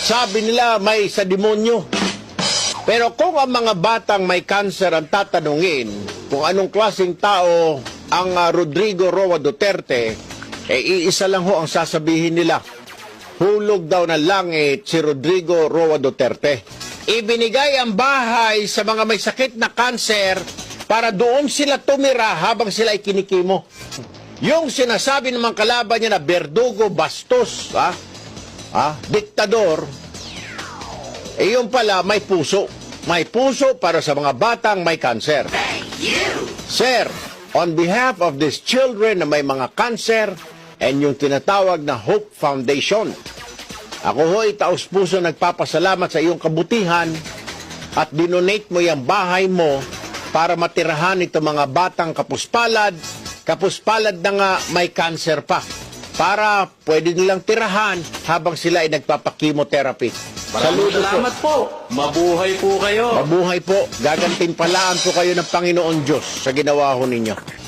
sabi nila may sa demonyo. Pero kung ang mga batang may cancer ang tatanungin kung anong klaseng tao ang Rodrigo Roa Duterte, iisa lang ho ang sasabihin nila. Hulog daw ng langit si Rodrigo Roa Duterte. Ibinigay ang bahay sa mga may sakit na cancer para doon sila tumira habang sila ay kinikimo. Yung sinasabi ng mga kalaban niya na berdugo, bastos, diktador, yung pala may puso. May puso para sa mga batang may cancer. Sir, on behalf of these children na may mga cancer and yung tinatawag na Hope Foundation, ako ho'y taos-puso nagpapasalamat sa iyong kabutihan at dinonate mo yung bahay mo para matirahan itong mga batang kapuspalad na nga may cancer pa, para pwede nilang tirahan habang sila ay nagpapakimotherapy. Maraming salamat po. Mabuhay po kayo. Mabuhay po. Gagantimpalaan po kayo ng Panginoon Diyos sa ginawa ho ninyo.